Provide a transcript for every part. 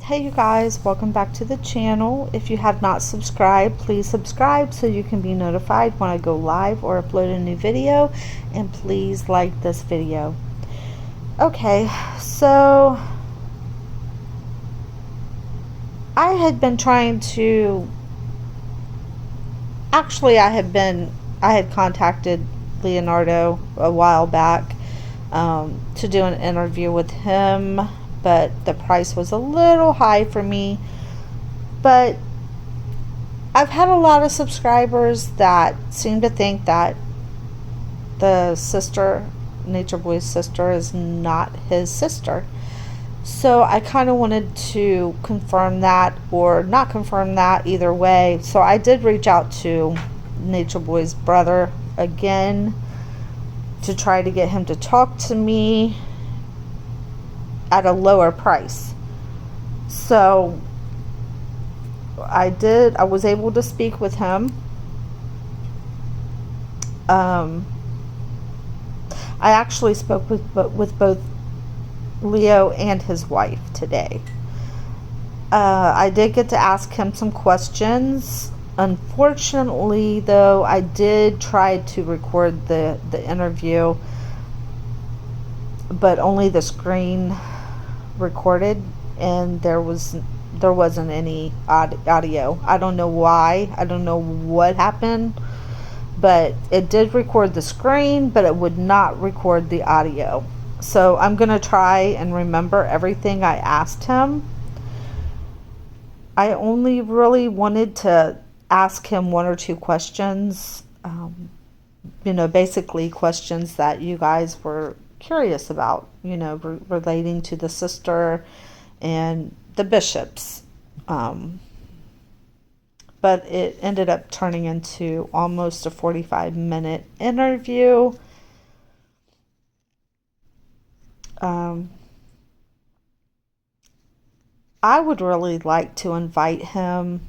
Hey you guys, welcome back to the channel. If you have not subscribed, please subscribe so you can be notified when I go live or upload a new video, and please like this video. Okay, so I had been trying to I had contacted Leonardo a while back to do an interview with him, but the price was a little high for me. But I've had a lot of subscribers that seem to think that the sister, Nature Boy's sister, is not his sister. So I kind of wanted to confirm that or not confirm that, either way. So I did reach out to Nature Boy's brother again to try to get him to talk to me at a lower price. So I was able to speak with him. I actually spoke with both Leo and his wife today. I did get to ask him some questions. Unfortunately, though, I did try to record the interview, but only the screen recorded, and there wasn't any audio. I don't know why. I don't know what happened, but it did record the screen, but it would not record the audio. So I'm going to try and remember everything I asked him. I only really wanted to ask him one or two questions, basically questions that you guys were curious about, relating to the sister and the bishops. But it ended up turning into almost a 45-minute interview. I would really like to invite him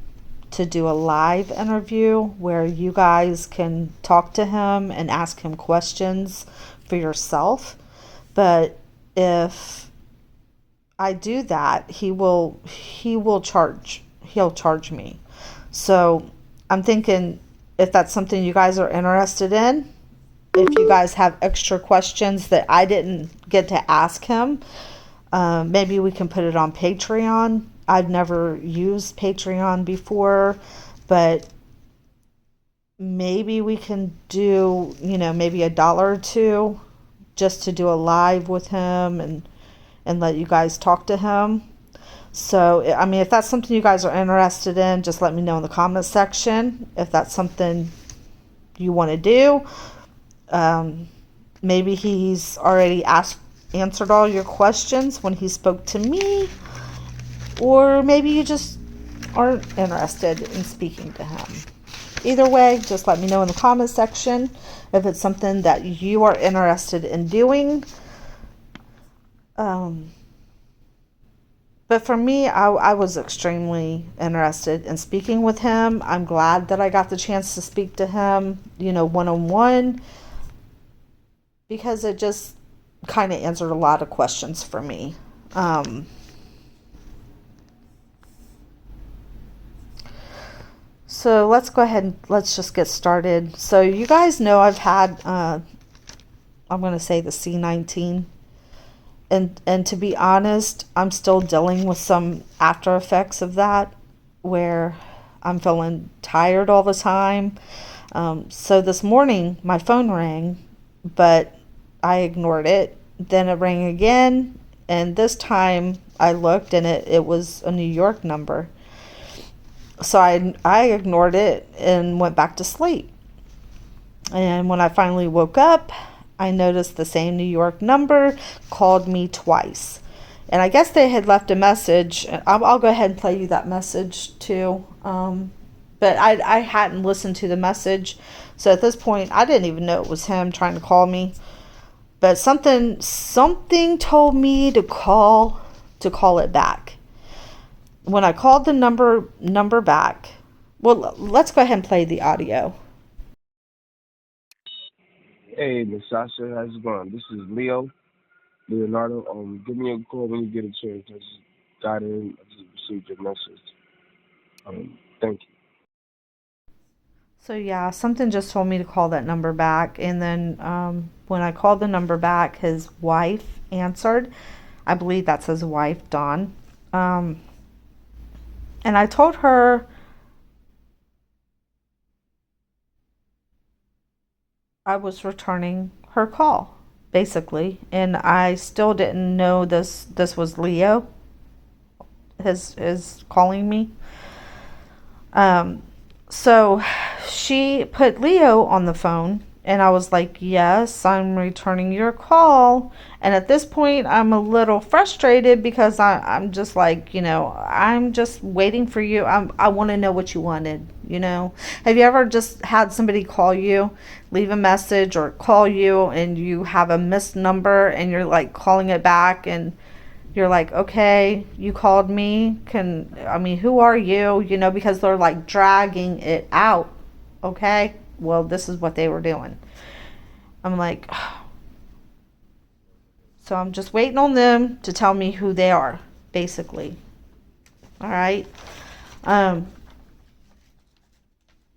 to do a live interview where you guys can talk to him and ask him questions for yourself. But if I do that, he'll charge me. So I'm thinking, if that's something you guys are interested in, if you guys have extra questions that I didn't get to ask him, maybe we can put it on Patreon. I've never used Patreon before, but maybe we can do, maybe $1 or $2 just to do a live with him and let you guys talk to him. So, I mean, if that's something you guys are interested in, just let me know in the comments section if that's something you want to do. Maybe he's already answered all your questions when he spoke to me, or maybe you just aren't interested in speaking to him. Either way, just let me know in the comments section if it's something that you are interested in doing. But for me, I was extremely interested in speaking with him. I'm glad that I got the chance to speak to him, one-on-one, because it just kind of answered a lot of questions for me. So let's go ahead and let's just get started. So you guys know I've had, I'm going to say the C19. And to be honest, I'm still dealing with some after effects of that, where I'm feeling tired all the time. So this morning, my phone rang, but I ignored it. Then it rang again, and this time I looked, and it was a New York number. So I ignored it and went back to sleep. And when I finally woke up, I noticed the same New York number called me twice. And I guess they had left a message. I'll go ahead and play you that message too. But I hadn't listened to the message. So at this point, I didn't even know it was him trying to call me. But something told me to call it back. When I called the number back, well, let's go ahead and play the audio. Hey, Miss Sasha, how's it going? This is Leonardo. Give me a call when you get a chance. I just got in. I just received your message. Thank you. So yeah, something just told me to call that number back, and then when I called the number back, his wife answered. I believe that's his wife, Dawn. Um, and I told her I was returning her call, basically, and I still didn't know this was Leo. His calling me. Um, so she put Leo on the phone, and I was like, yes, I'm returning your call. And at this point, I'm a little frustrated because I'm just like, I'm just waiting for you. I want to know what you wanted. Have you ever just had somebody call you, leave a message, or call you, and you have a missed number, and you're like calling it back, and you're like, okay, you called me. Who are you? Because they're like dragging it out. Okay. Well, this is what they were doing. I'm like, so I'm just waiting on them to tell me who they are, basically. All right.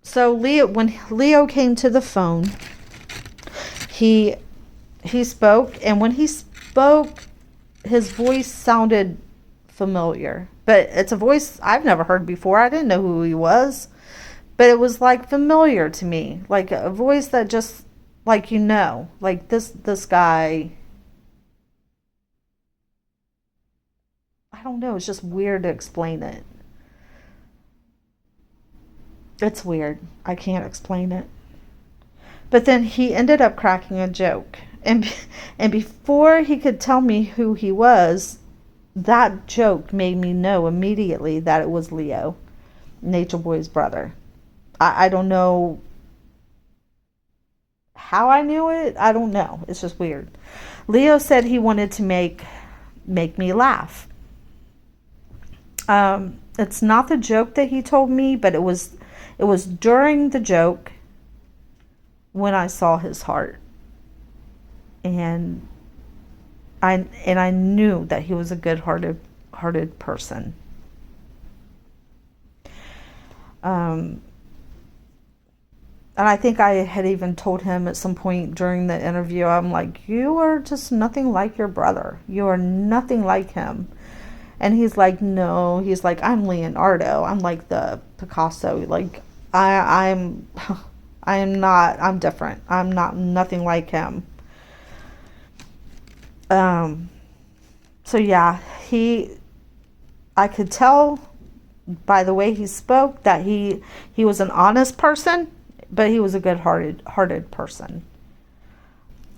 So when Leo came to the phone, he spoke, and when he spoke, his voice sounded familiar, but it's a voice I've never heard before. I didn't know who he was, but it was like familiar to me, like a voice that just like like this guy. I don't know. It's just weird to explain it. It's weird. I can't explain it. But then he ended up cracking a joke, and before he could tell me who he was, that joke made me know immediately that it was Leo, Nature Boy's brother. I don't know how I knew it. I don't know. It's just weird. Leo said he wanted to make me laugh. It's not the joke that he told me, but it was during the joke when I saw his heart, and I knew that he was a good-hearted person. And I think I had even told him at some point during the interview, I'm like, you are just nothing like your brother. You are nothing like him. And he's like, no. He's like, I'm Leonardo. I'm like the Picasso. Like, I'm not. I'm different. I'm not nothing like him. So yeah, I could tell by the way he spoke that he was an honest person, but he was a good-hearted person.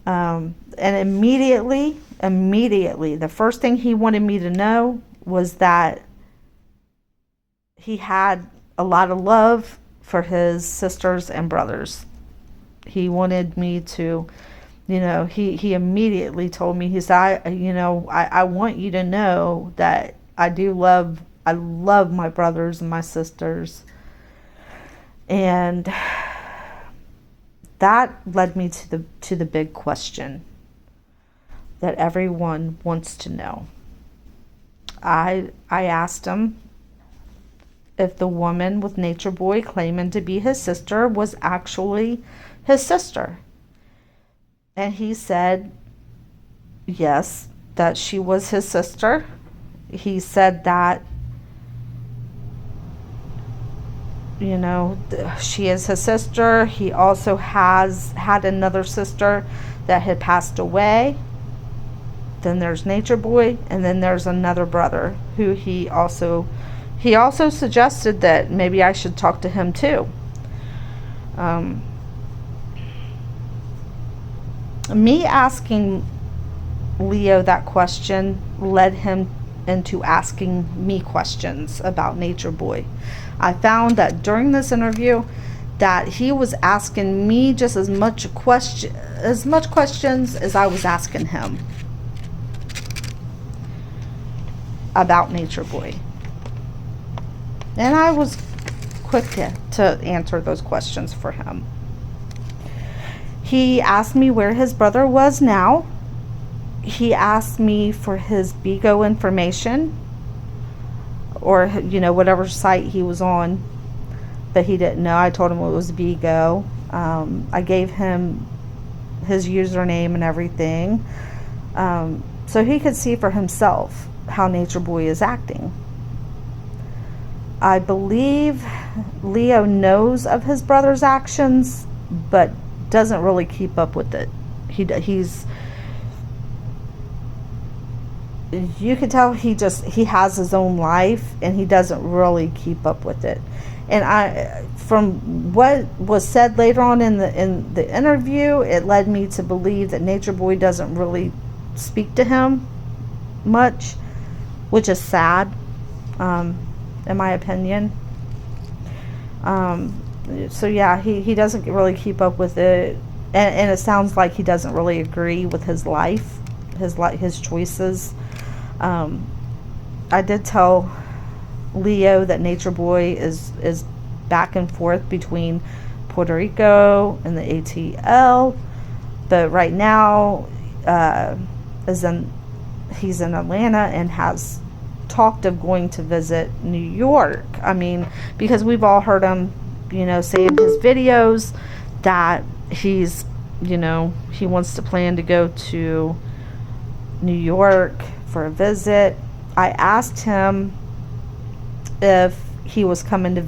And immediately, the first thing he wanted me to know was that he had a lot of love for his sisters and brothers. He wanted me to, he immediately told me, he said, I want you to know that I love my brothers and my sisters. And that led me to the big question that everyone wants to know. I asked him if the woman with Nature Boy claiming to be his sister was actually his sister. And he said yes, that she was his sister. He said that she is his sister. He also had another sister that had passed away. Then there's Nature Boy, and then there's another brother who he also suggested that maybe I should talk to him too. Me asking Leo that question led him into asking me questions about Nature Boy. I found that during this interview that he was asking me just as much questions as I was asking him about Nature Boy. And I was quick to answer those questions for him. He asked me where his brother was now. He asked me for his Bigo information, or, whatever site he was on, but he didn't know. I told him it was Vigo. I gave him his username and everything, so he could see for himself how Nature Boy is acting. I believe Leo knows of his brother's actions, but doesn't really keep up with it. He's you can tell he has his own life, and he doesn't really keep up with it. And from what was said later on in the interview, it led me to believe that Nature Boy doesn't really speak to him much, which is sad, in my opinion. So yeah, he doesn't really keep up with it, and it sounds like he doesn't really agree with his life, his choices. I did tell Leo that Nature Boy is back and forth between Puerto Rico and the ATL, but right now he's in Atlanta and has talked of going to visit New York. I mean, because we've all heard him, say in his videos that he's, he wants to plan to go to New York for a visit. I asked him if he was coming to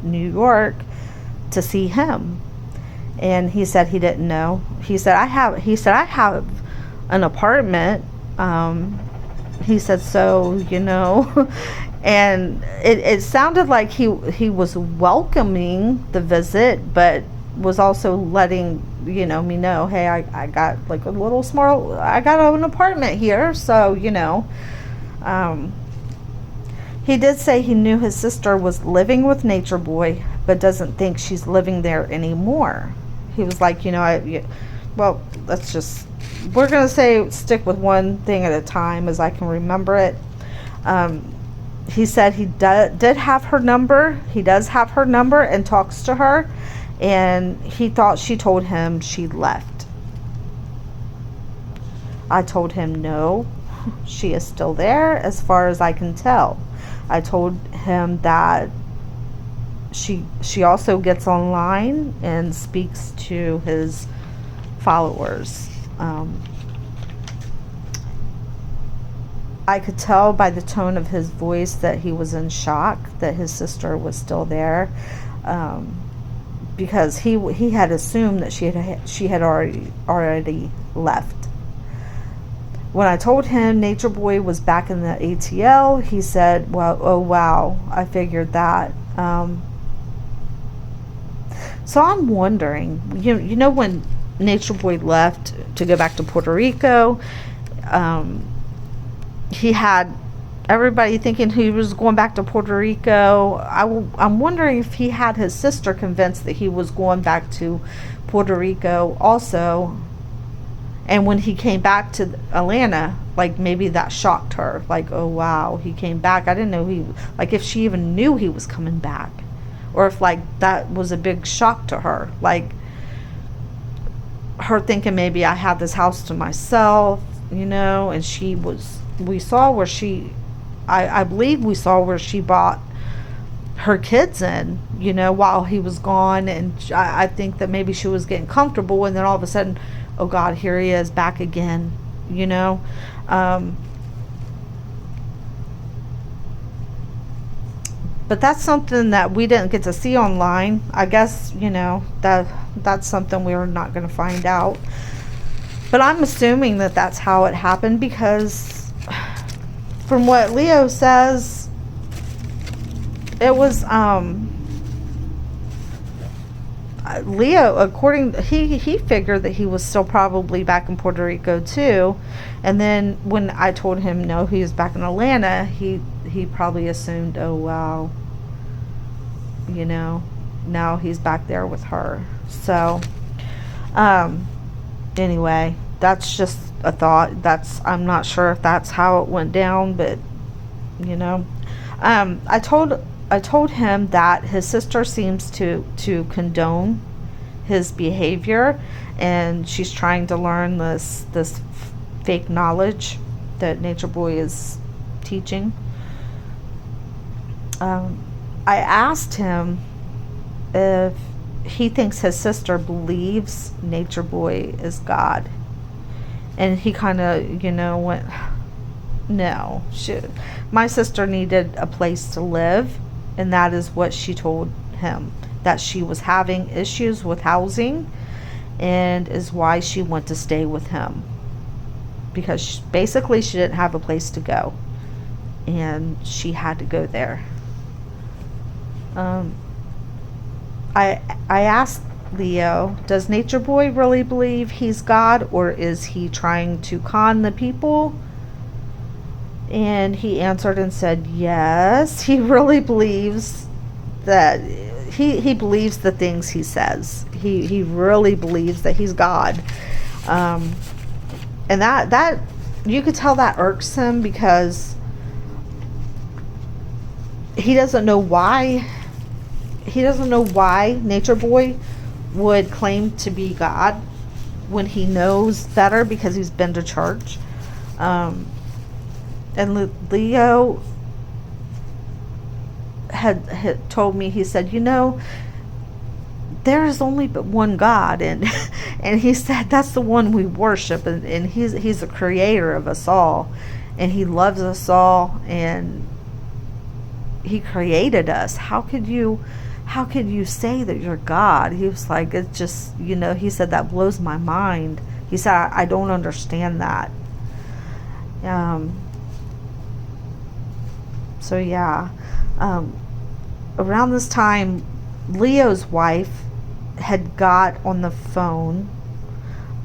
New York to see him, and he said he didn't know. He said I have an apartment. He said, so, and it sounded like he was welcoming the visit, but was also letting me know, hey, I got like a little small, I got an apartment here, so he did say he knew his sister was living with Nature Boy, but doesn't think she's living there anymore. He was like, well, we're going to stick with one thing at a time as I can remember it. He said he did have her number. He does have her number and talks to her, and he thought she told him she left. I told him no, she is still there as far as I can tell. I told him that she also gets online and speaks to his followers. I could tell by the tone of his voice that he was in shock that his sister was still there, because he had assumed that she had already left. When I told him Nature Boy was back in the ATL, he said, well, oh wow, I figured that. So I'm wondering, when Nature Boy left to go back to Puerto Rico, he had everybody thinking he was going back to Puerto Rico. I'm wondering if he had his sister convinced that he was going back to Puerto Rico also. And when he came back to Atlanta, like maybe that shocked her. Like, oh wow, he came back. I didn't know if she even knew he was coming back. Or if that was a big shock to her. Like her thinking maybe I had this house to myself, and we saw where I believe we saw where she bought her kids in, while he was gone. And I think that maybe she was getting comfortable, and then all of a sudden, oh God, here he is back again, but that's something that we didn't get to see online. I guess, that's something we're not going to find out. But I'm assuming that that's how it happened, because from what Leo says, it was, Leo, he figured that he was still probably back in Puerto Rico too. And then when I told him no, he was back in Atlanta, he probably assumed, oh wow, now he's back there with her. So anyway, that's just a thought. I'm not sure if that's how it went down, but I told him that his sister seems to condone his behavior, and she's trying to learn this fake knowledge that Nature Boy is teaching. I asked him if he thinks his sister believes Nature Boy is God. And he kind of, went, no. My sister needed a place to live, and that is what she told him. That she was having issues with housing, and is why she went to stay with him. Because basically she didn't have a place to go, and she had to go there. I asked Leo, does Nature Boy really believe he's God, or is he trying to con the people? And he answered and said, yes, he really believes that he believes the things he says. He really believes that he's God. And that you could tell that irks him, because he doesn't know why Nature Boy would claim to be God when he knows better, because he's been to church. And Leo had told me, he said, there is only but one God, and and he said that's the one we worship, and he's the creator of us all, and he loves us all, and he created us. How could you say that you're God? He was like, it's just, he said, that blows my mind. He said, I don't understand that. So yeah, around this time, Leo's wife had got on the phone.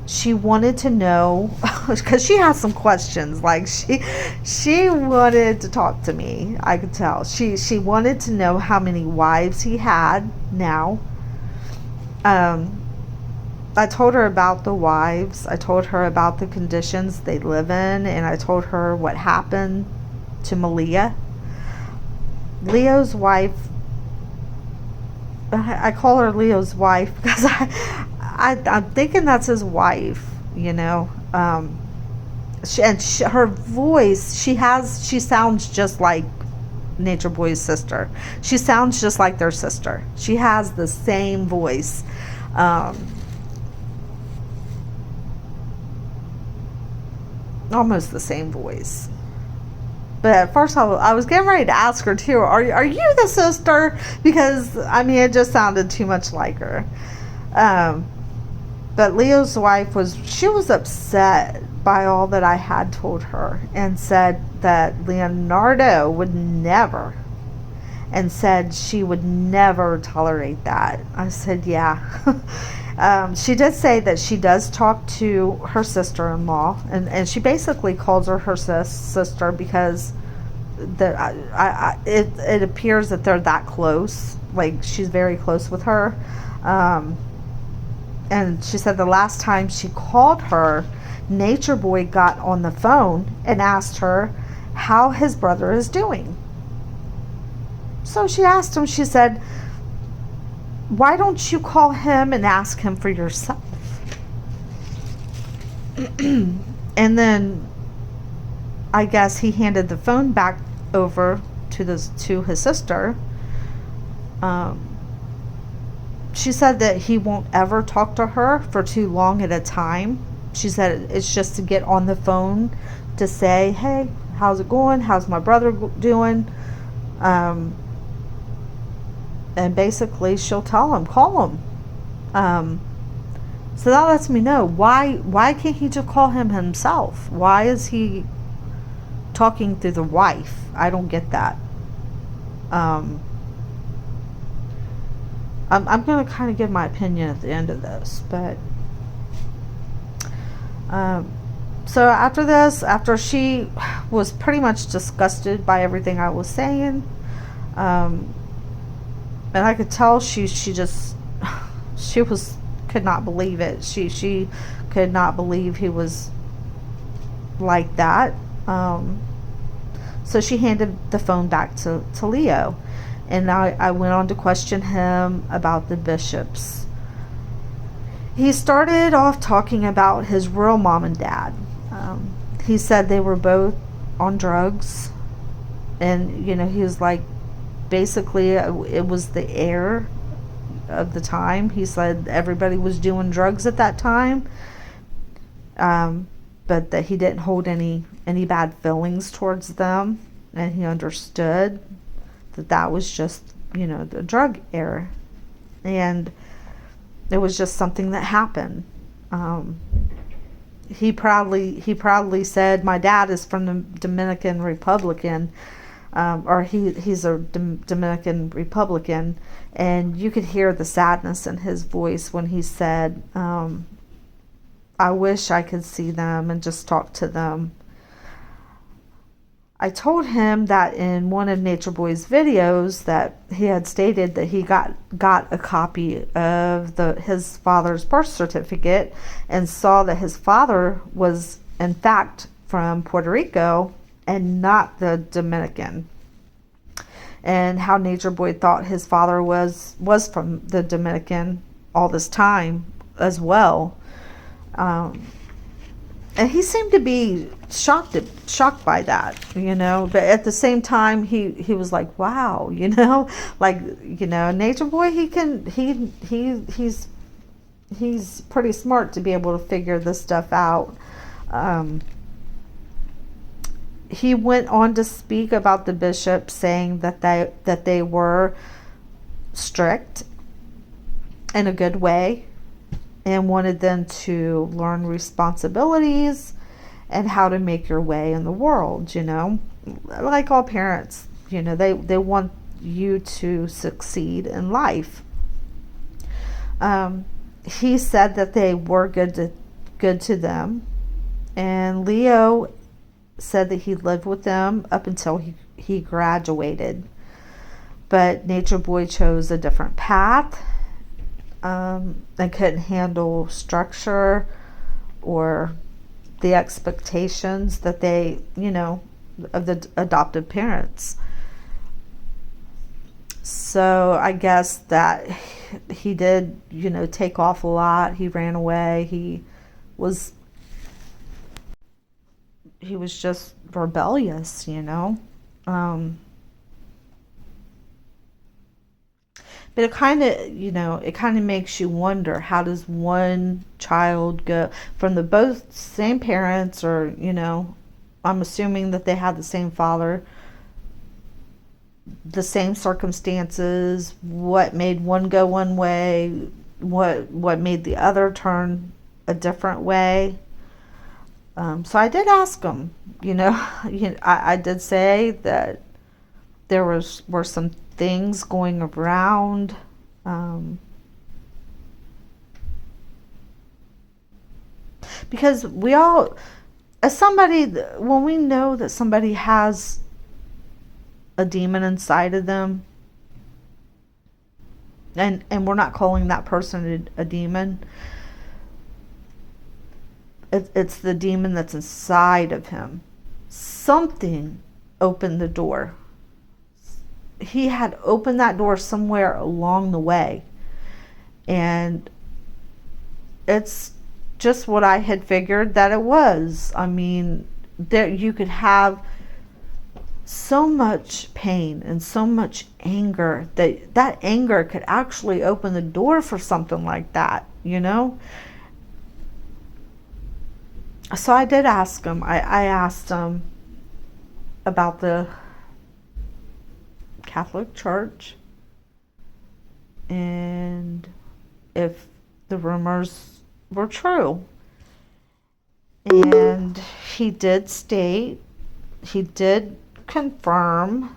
She wanted to know, because she had some questions. Like she wanted to talk to me. I could tell. She wanted to know how many wives he had now. I told her about the wives. I told her about the conditions they live in, and I told her what happened to Malia. Leo's wife, I call her Leo's wife because I'm thinking that's his wife, her voice, she sounds just like Nature Boy's sister. She sounds just like their sister. She has the same voice. Almost the same voice. But at first I was getting ready to ask her too, are you the sister? Because, it just sounded too much like her. But Leo's wife was upset by all that I had told her, and said that Leonardo would never, and said she would never tolerate that. I said, yeah. She did say that she does talk to her sister-in-law, and she basically calls her sister, because it appears that they're that close. Like, she's very close with her. And she said the last time she called her, Nature Boy got on the phone and asked her how his brother is doing. So she asked him, she said, why don't you call him and ask him for yourself? And then I guess he handed the phone back over to his sister. She said that he won't ever talk to her for too long at a time. She said it's just to get on the phone to say, hey, how's it going? How's my brother doing? And basically she'll tell him, call him. So that lets me know, why can't he just call him himself? Why is he talking through the wife? I don't get that. I'm going to kind of give my opinion at the end of this, but so after this, after she was pretty much disgusted by everything I was saying, and I could tell she could not believe it. She could not believe he was like that. So she handed the phone back to Leo. And I went on to question him about the bishops. He started off talking about his real mom and dad. He said they were both on drugs. And, he was like, basically, it was the air of the time. He said everybody was doing drugs at that time, but that he didn't hold any bad feelings towards them, and he understood that was just, the drug era, and it was just something that happened. He proudly said, "My dad is from the Dominican Republican." Or he's a Dominican Republican, and you could hear the sadness in his voice when he said, "I wish I could see them and just talk to them." I told him that in one of Nature Boy's videos that he had stated that he got a copy of his father's birth certificate and saw that his father was in fact from Puerto Rico and not the Dominican, and how Nature Boy thought his father was from the Dominican all this time as well. And he seemed to be shocked by that, but at the same time he was like, wow, like, Nature Boy, he's pretty smart to be able to figure this stuff out. He went on to speak about the bishop, saying that they were strict in a good way, and wanted them to learn responsibilities and how to make your way in the world, like all parents, they want you to succeed in life. He said that they were good to them, and Leo said that he lived with them up until he graduated, but Nature Boy chose a different path, and couldn't handle structure or the expectations that they, of the adoptive parents. So I guess that he did, take off a lot. He ran away. He was just rebellious, But it kind of makes you wonder, how does one child go from the both same parents, or, I'm assuming that they had the same father, the same circumstances, what made one go one way, what made the other turn a different way. So I did ask him, I did say that there were some things going around, because we all, as somebody, when we know that somebody has a demon inside of them, and we're not calling that person a demon, it's the demon that's inside of him. Something opened the door. He had opened that door somewhere along the way, and it's just what I had figured that it was. I mean, there you could have so much pain and so much anger that anger could actually open the door for something like that, So I did ask him. I asked him about the Catholic Church and if the rumors were true. And he did confirm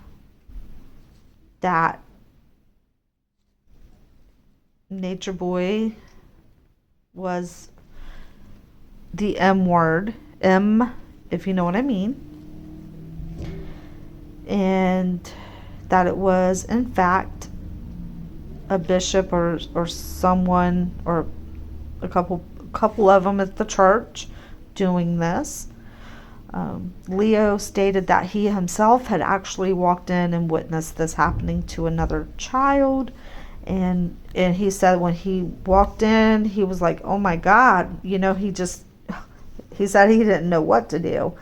that Nature Boy was the M word, M, if you know what I mean, and that it was in fact a bishop or someone, or a couple of them at the church doing this. Leo stated that he himself had actually walked in and witnessed this happening to another child, and he said when he walked in, he was like, oh my God, he said he didn't know what to do.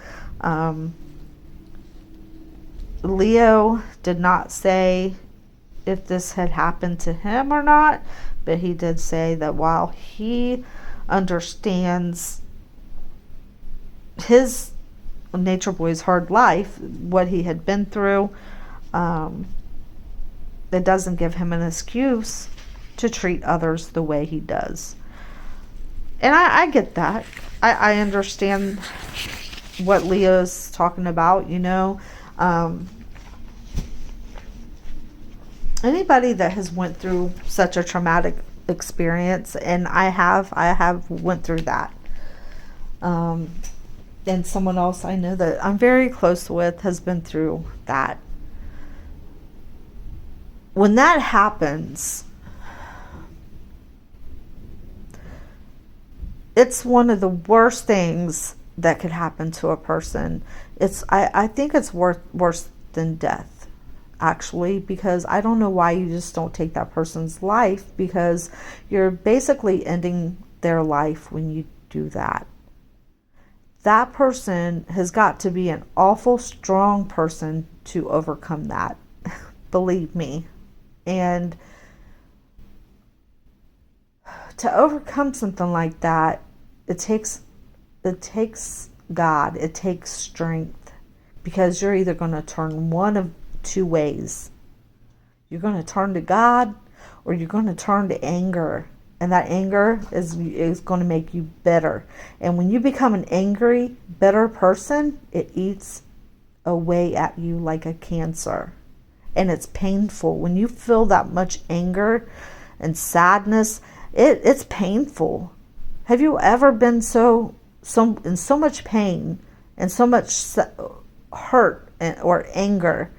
Leo did not say if this had happened to him or not, but he did say that while he understands his Nature Boy's hard life, what he had been through, it doesn't give him an excuse to treat others the way he does. And I get that. I understand what Leo's talking about, you know. Anybody that has went through such a traumatic experience, and I have went through that. And someone else I know that I'm very close with has been through that. When that happens, it's one of the worst things that could happen to a person. I think it's worse than death, actually, because I don't know why you just don't take that person's life, because you're basically ending their life when you do that. That person has got to be an awful strong person to overcome that. Believe me. And to overcome something like that, it takes God, it takes strength, because you're either going to turn one of two ways. You're going to turn to God, or you're going to turn to anger. And that anger is going to make you bitter. And when you become an angry, bitter person, it eats away at you like a cancer. And it's painful. When you feel that much anger and sadness, it's painful. Have you ever been in so much pain and so much hurt or anger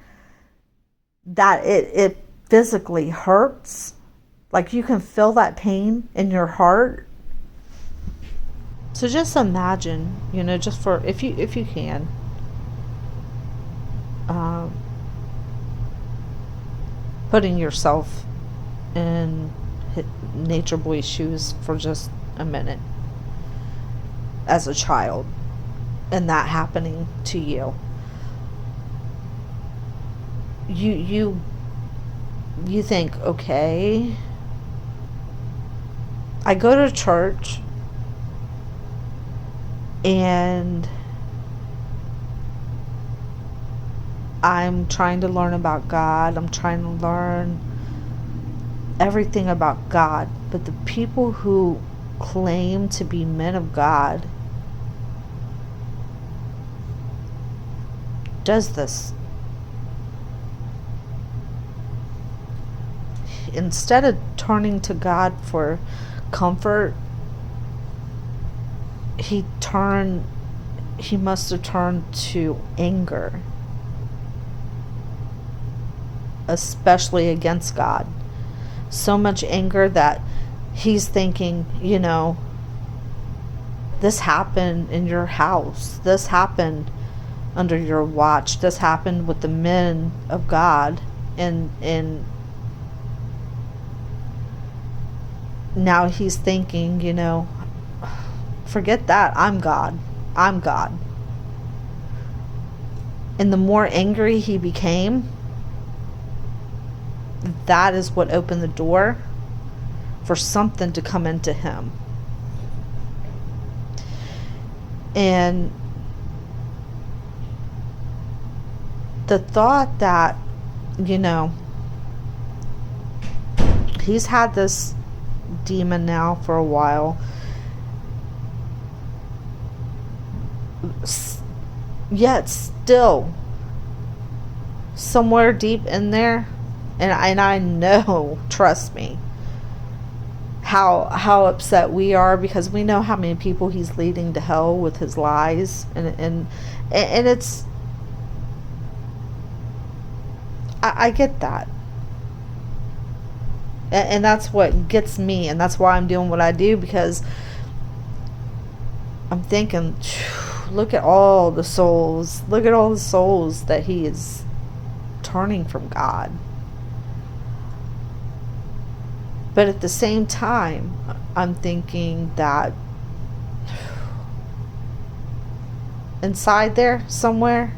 that it physically hurts? Like you can feel that pain in your heart. So just imagine, you know, just for if you can, putting yourself in Nature Boy's shoes for just a minute as a child, and that happening to you. You think, okay, I go to church and I'm trying to learn about God. I'm trying to learn everything about God. But the people who claim to be men of God does this. Instead of turning to God for comfort, he must have turned to anger, especially against God. So much anger that he's thinking, you know, this happened in your house. This happened under your watch. This happened with the men of God. And now he's thinking, you know, forget that. I'm God. I'm God. And the more angry he became, that is what opened the door for something to come into him. And the thought that, you know, he's had this demon now for a while, yet still somewhere deep in there, and I know, trust me, how upset we are, because we know how many people he's leading to hell with his lies, and it's, I get that. And that's what gets me, and that's why I'm doing what I do, because I'm thinking, look at all the souls that he is turning from God. But at the same time, I'm thinking that inside there somewhere,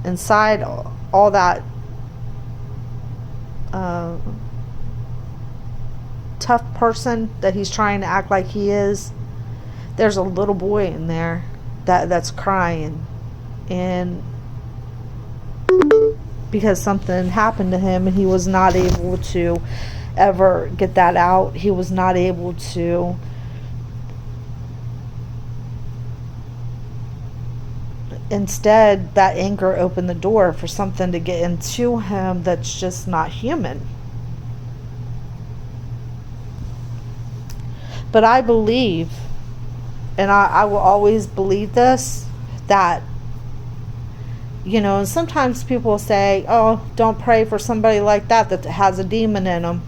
inside all that uh, tough person that he's trying to act like he is, there's a little boy in there that's crying, and because something happened to him and he was not able to ever get that out. He was not able to instead, that anger opened the door for something to get into him that's just not human. But I believe, and I will always believe this, that, and sometimes people say, oh, don't pray for somebody like that has a demon in them.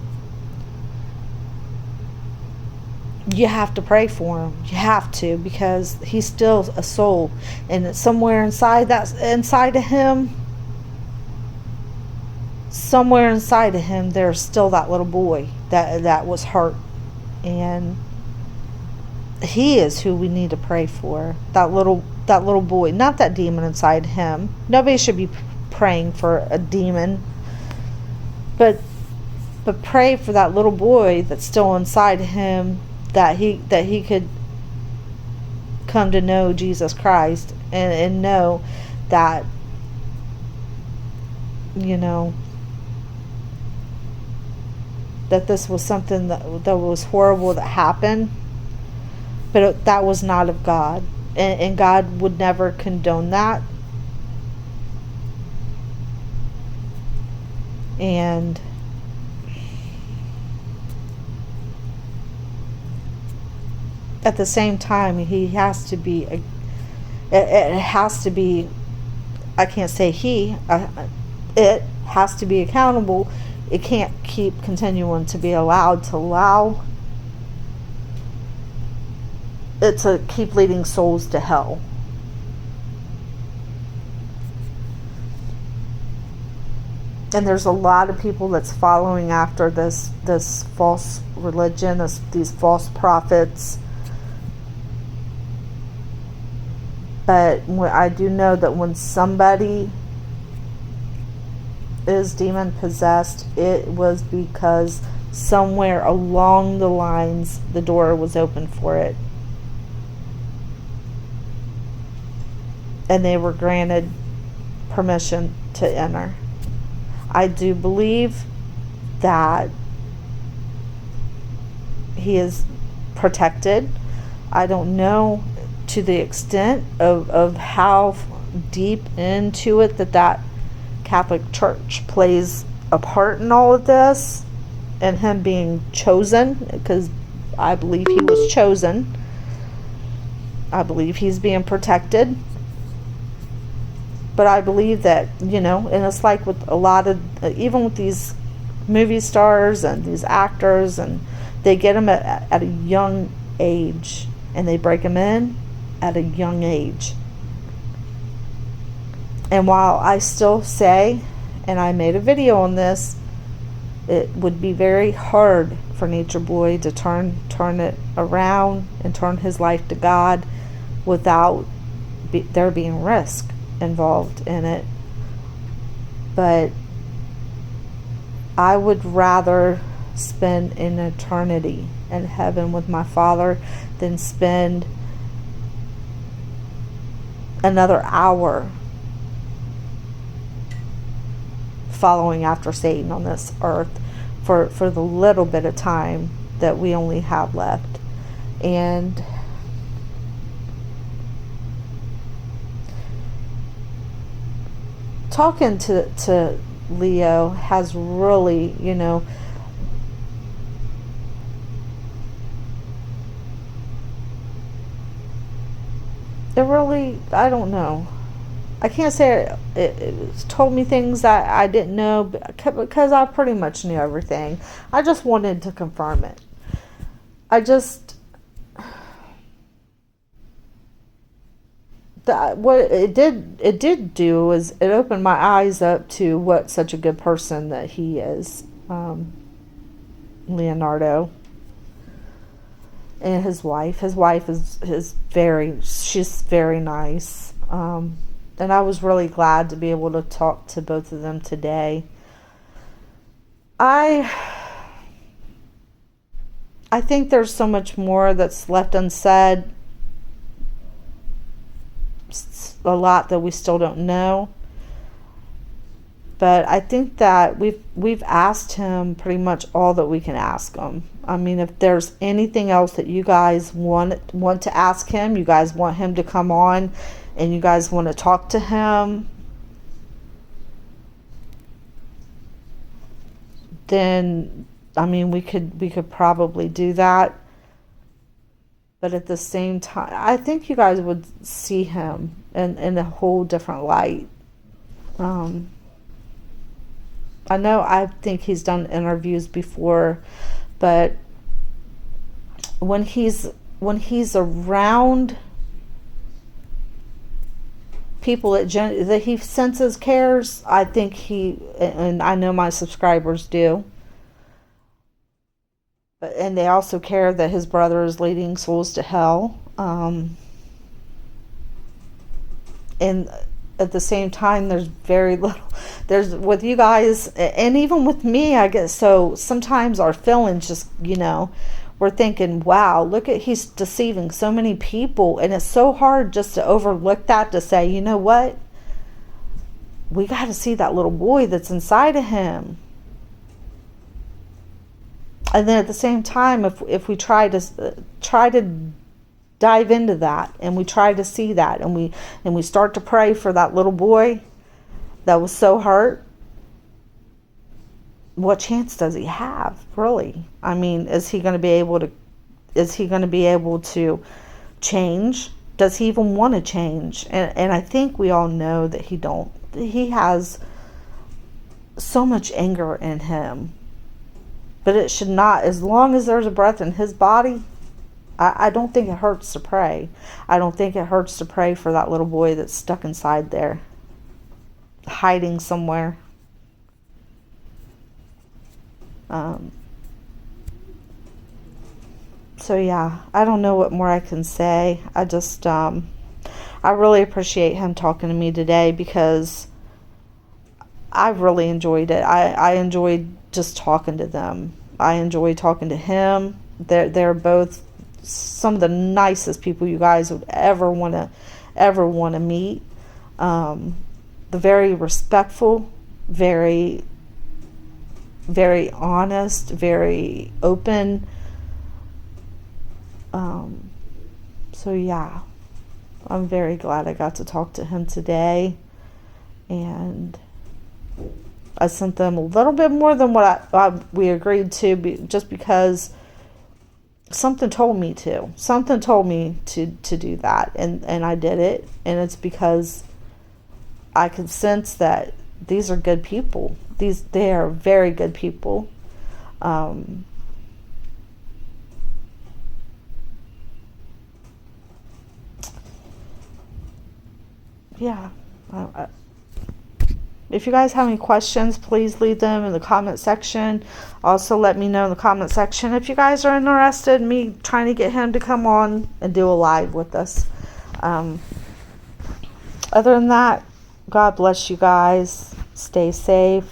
You have to pray for him. You have to, because he's still a soul, and somewhere inside of him, there's still that little boy that was hurt, and he is who we need to pray for. That little boy, not that demon inside him. Nobody should be praying for a demon, but pray for that little boy that's still inside him, that he could come to know Jesus Christ, and know that, that this was something that was horrible that happened, but that was not of God, and God would never condone that. And at the same time, he has to be it has to be, I can't say it has to be accountable. It can't keep continuing to be allowed to allow it to keep leading souls to hell. And there's a lot of people that's following after this false religion, these false prophets. But I do know that when somebody is demon possessed, it was because somewhere along the lines the door was open for it, and they were granted permission to enter. I do believe that he is protected. I don't know to the extent of how deep into it that Catholic Church plays a part in all of this, and him being chosen, because I believe he was chosen. I believe he's being protected. But I believe that, and it's like with a lot of, even with these movie stars and these actors, and they get them at a young age, and they break them in at a young age. And while I still say, and I made a video on this, it would be very hard for Nature Boy to turn it around and turn his life to God without there being risk involved in it. But I would rather spend an eternity in heaven with my Father than spend another hour following after Satan on this earth for the little bit of time that we only have left. And talking to Leo has really, it really, I don't know. I can't say it told me things that I didn't know, because I pretty much knew everything. I just wanted to confirm it. What it did do was it opened my eyes up to what such a good person that he is, Leonardo. And his wife is she's very nice. And I was really glad to be able to talk to both of them today. I think there's so much more that's left unsaid. A lot that we still don't know. But I think that we've asked him pretty much all that we can ask him. I mean, if there's anything else that you guys want to ask him, you guys want him to come on, and you guys want to talk to him, then I mean, we could probably do that. But at the same time, I think you guys would see him in a whole different light. I know I think he's done interviews before, but when he's around people that he senses cares, I think and I know my subscribers do. And they also care that his brother is leading souls to hell. And at the same time, there's very little. There's with you guys, and even with me, I guess. So sometimes our feelings just, we're thinking, wow, he's deceiving so many people. And it's so hard just to overlook that, to say, you know what? We got to see that little boy that's inside of him. And then at the same time, if we try to dive into that, and we try to see that, and we start to pray for that little boy that was so hurt, what chance does he have, really? I mean, is he going to be able to change? Does he even want to change? And I think we all know that he has so much anger in him. But it should not, as long as there's a breath in his body, I don't think it hurts to pray. I don't think it hurts to pray for that little boy that's stuck inside there, hiding somewhere. So yeah, I don't know what more I can say. I just, I really appreciate him talking to me today, because I really enjoyed it. I enjoyed just talking to them. I enjoy talking to him. They're both some of the nicest people you guys would ever want to meet. They're very respectful, very, very honest, very open. So yeah, I'm very glad I got to talk to him today, and I sent them a little bit more than what we agreed to, just because something told me to. Something told me to do that, and I did it. And it's because I could sense that these are good people. They are very good people. Yeah. If you guys have any questions, please leave them in the comment section. Also, let me know in the comment section if you guys are interested in me trying to get him to come on and do a live with us. Other than that, God bless you guys. Stay safe.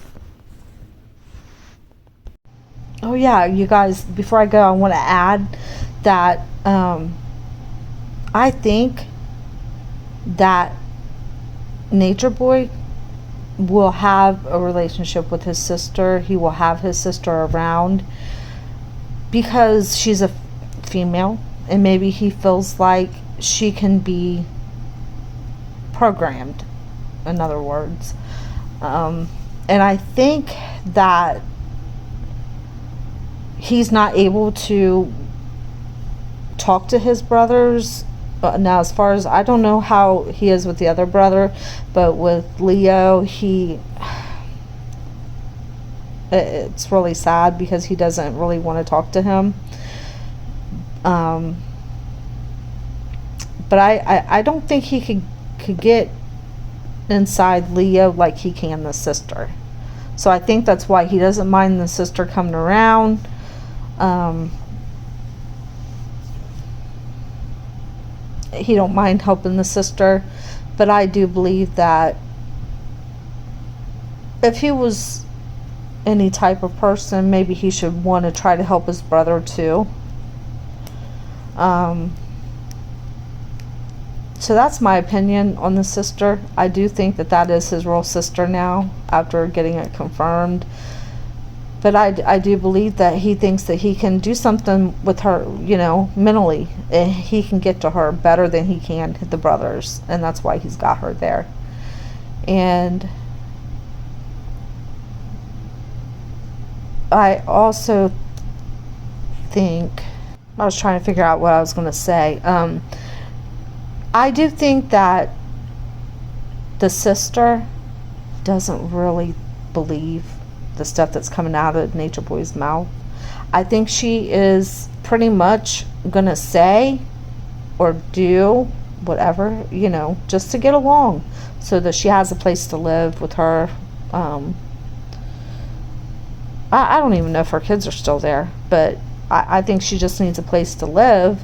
Oh yeah, you guys, before I go, I want to add that I think that Nature Boy will have a relationship with his sister. He will have his sister around, because she's a female, and maybe he feels like she can be programmed, in other words. And I think that he's not able to talk to his brothers. Now, as far as, I don't know how he is with the other brother, but with Leo, it's really sad, because he doesn't really want to talk to him. But I don't think he could get inside Leo like he can the sister. So I think that's why he doesn't mind the sister coming around. He don't mind helping the sister, But I do believe that if he was any type of person, maybe he should want to try to help his brother too. So that's my opinion on the sister. I do think that that is his real sister now, after getting it confirmed. But I do believe that he thinks that he can do something with her, you know, mentally. He can get to her better than he can the brothers. And that's why he's got her there. And I also think, I was trying to figure out what I was going to say. I do think that the sister doesn't really believe the stuff that's coming out of Nature Boy's mouth. I think she is pretty much going to say or do whatever, you know, just to get along, so that she has a place to live with her. I don't even know if her kids are still there, but I think she just needs a place to live,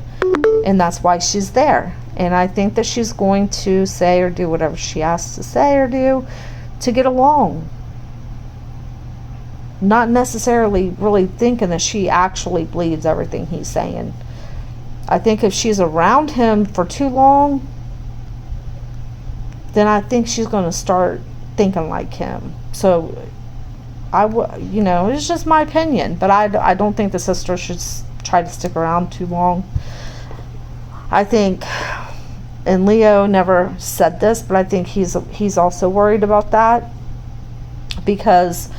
and that's why she's there. And I think that she's going to say or do whatever she has to say or do to get along. Not necessarily really thinking that she actually believes everything he's saying. I think if she's around him for too long, then I think she's going to start thinking like him. So you know, it's just my opinion, but I don't think the sister should try to stick around too long. I think, and Leo never said this, but I think he's also worried about that, because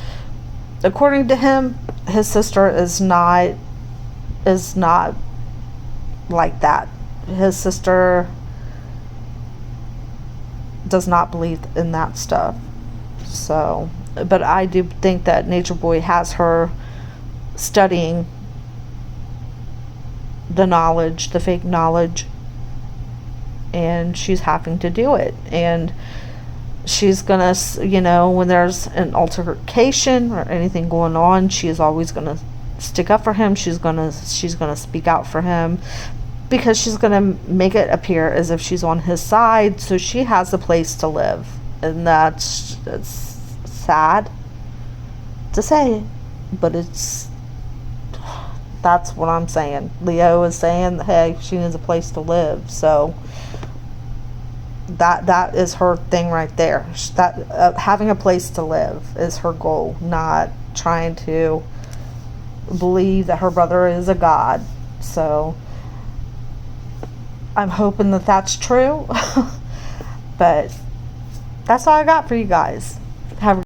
according to him, his sister is not like that. His sister does not believe in that stuff. So, but I do think that Nature Boy has her studying the knowledge, the fake knowledge, and she's having to do it. And she's gonna, you know, when there's an altercation or anything going on, she is always gonna stick up for him. She's gonna speak out for him, because she's gonna make it appear as if she's on his side, so she has a place to live. And that's sad to say, but that's what I'm saying. Leo is saying, hey, she needs a place to live. So that is her thing right there. That having a place to live is her goal, not trying to believe that her brother is a god. So I'm hoping that that's true. But that's all I got for you guys. Have a